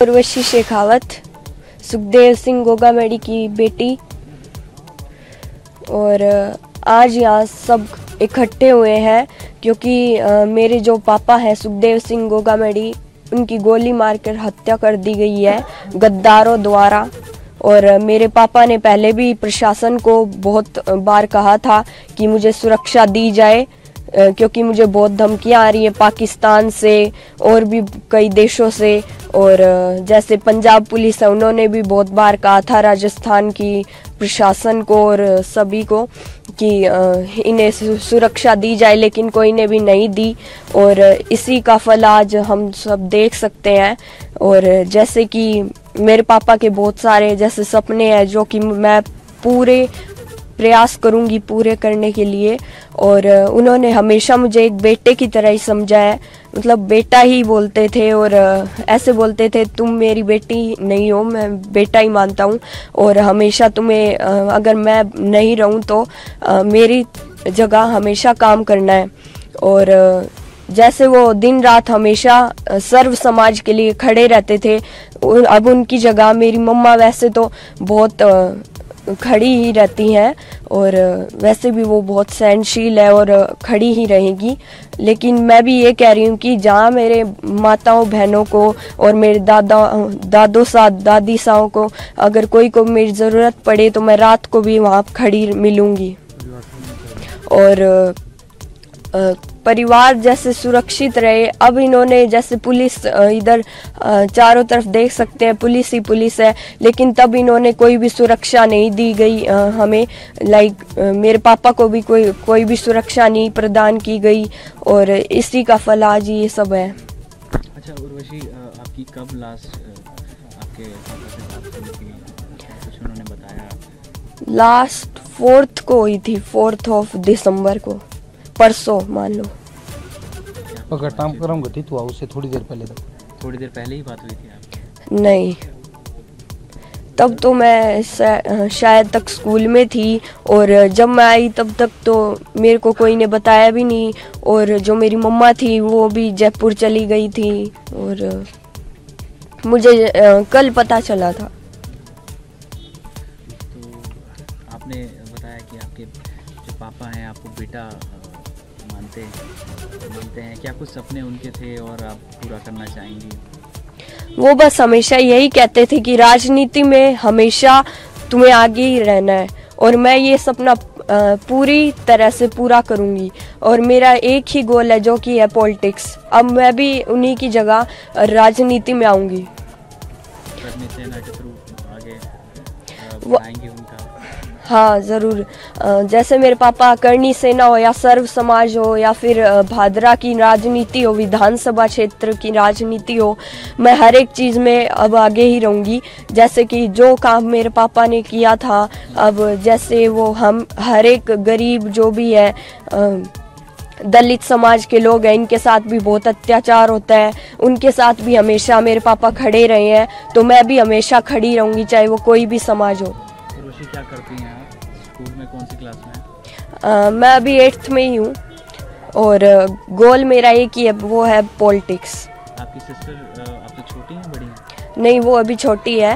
उर्वशी शेखावत, सुखदेव सिंह गोगामेडी की बेटी। और आज यहाँ सब इकट्ठे हुए हैं क्योंकि मेरे जो पापा हैं सुखदेव सिंह गोगामेडी, उनकी गोली मारकर हत्या कर दी गई है गद्दारों द्वारा। और मेरे पापा ने पहले भी प्रशासन को बहुत बार कहा था कि मुझे सुरक्षा दी जाए, क्योंकि मुझे बहुत धमकियां आ रही है पाकिस्तान से और भी कई देशों से। और जैसे पंजाब पुलिस है, उन्होंने भी बहुत बार कहा था राजस्थान की प्रशासन को और सभी को कि इन्हें सुरक्षा दी जाए, लेकिन कोई ने भी नहीं दी। और इसी का फल आज हम सब देख सकते हैं। और जैसे कि मेरे पापा के बहुत सारे जैसे सपने हैं जो कि मैं पूरे प्रयास करूंगी पूरे करने के लिए। और उन्होंने हमेशा मुझे एक बेटे की तरह ही समझा है, मतलब बेटा ही बोलते थे और ऐसे बोलते थे तुम मेरी बेटी नहीं हो, मैं बेटा ही मानता हूँ। और हमेशा तुम्हें अगर मैं नहीं रहूँ तो मेरी जगह हमेशा काम करना है। और जैसे वो दिन रात हमेशा सर्व समाज के लिए खड़े रहते थे, अब उनकी जगह मेरी मम्मा वैसे तो बहुत खड़ी ही रहती हैं और वैसे भी वो बहुत सहनशील है और खड़ी ही रहेगी। लेकिन मैं भी ये कह रही हूँ कि जहाँ मेरे माताओं बहनों को और मेरे दादों दादी साओं को अगर कोई को मेरी ज़रूरत पड़े तो मैं रात को भी वहाँ खड़ी मिलूँगी। और परिवार जैसे सुरक्षित रहे। अब इन्होंने जैसे पुलिस इधर चारों तरफ देख सकते हैं पुलिस ही पुलिस है, लेकिन तब इन्होंने कोई भी सुरक्षा नहीं दी गई हमें। मेरे पापा को भी कोई भी सुरक्षा नहीं प्रदान की गई और इसी का फल आज ये सब है। अच्छा उर्वशी, आपकी कब लास्ट आपके पापा से बात हुई थी, कुछ उन्होंने बताया? लास्ट 4th को हुई थी, 4 दिसंबर को, परसों मान लो। अगर नामकरण घटित हुआ उससे थोड़ी देर पहले ही बात हुई थी आपकी? नहीं, तब तो मैं शायद तक स्कूल में थी और जब मैं आई तब तक तो मेरे को कोई ने बताया भी नहीं। और जो मेरी मम्मा थी वो भी जयपुर चली गई थी और मुझे कल पता चला था। तो आपने बताया कि आपके जो पापा हैं आपको बेटा मानते हैं, क्या कुछ सपने उनके थे और आप पूरा करना चाहेंगी? वो बस हमेशा यही कहते थे कि राजनीति में हमेशा तुम्हें आगे ही रहना है और मैं ये सपना पूरी तरह से पूरा करूंगी। और मेरा एक ही गोल है जो कि है पॉलिटिक्स। अब मैं भी उन्हीं की जगह राजनीति में आऊंगी। सेना के थ्रू आगे बढ़ाएंगे उनका? हाँ ज़रूर। जैसे मेरे पापा करनी सेना हो या सर्व समाज हो या फिर भादरा की राजनीति हो, विधानसभा क्षेत्र की राजनीति हो, मैं हर एक चीज़ में अब आगे ही रहूँगी। जैसे कि जो काम मेरे पापा ने किया था, अब जैसे वो हम हर एक गरीब जो भी है, दलित समाज के लोग हैं, इनके साथ भी बहुत अत्याचार होता है, उनके साथ भी हमेशा मेरे पापा खड़े रहे हैं, तो मैं भी हमेशा खड़ी रहूँगी चाहे वो कोई भी समाज हो। क्या करती हैं आप? स्कूल में कौन सी क्लास में? मैं अभी 8th में ही हूँ और गोल मेरा एक ही है, वो है पॉलिटिक्स। आपकी सिस्टर आपसे छोटी हैं बड़ी हैं? नहीं, वो अभी छोटी है,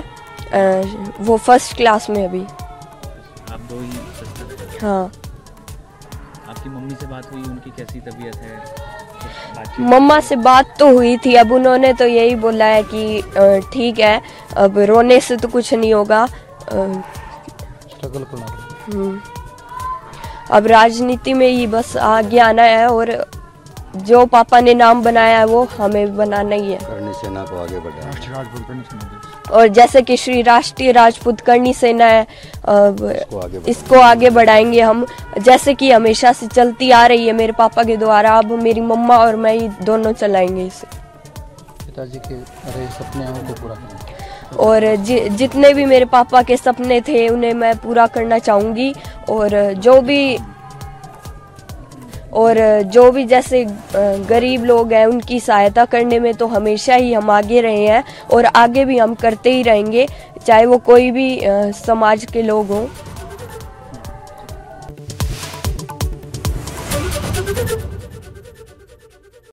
वो 1st क्लास में अभी। आप दो ही सिस्टर हैं? हाँ। आपकी मम्मी से बात हुई, उनकी कैसी तबीयत है? मम्मा से बात तो हुई थी, अब उन्होंने तो यही बोला है कि ठीक है, अब रोने से तो कुछ नहीं होगा, अब राजनीति में ही बस आगे आना है और जो पापा ने नाम बनाया है वो हमें बनाना ही है। करनी सेना को आगे बढ़ाना। और जैसे कि श्री राष्ट्रीय राजपूत करनी सेना है, इसको आगे बढ़ाएंगे हम, जैसे कि हमेशा से चलती आ रही है मेरे पापा के द्वारा। अब मेरी मम्मा और मैं ही दोनों चलाएंगे इसे। पिताजी के सपने हैं उनको पूरा करना और जितने भी मेरे पापा के सपने थे उन्हें मैं पूरा करना चाहूँगी। और जो भी जैसे गरीब लोग हैं उनकी सहायता करने में तो हमेशा ही हम आगे रहे हैं और आगे भी हम करते ही रहेंगे, चाहे वो कोई भी समाज के लोग हों।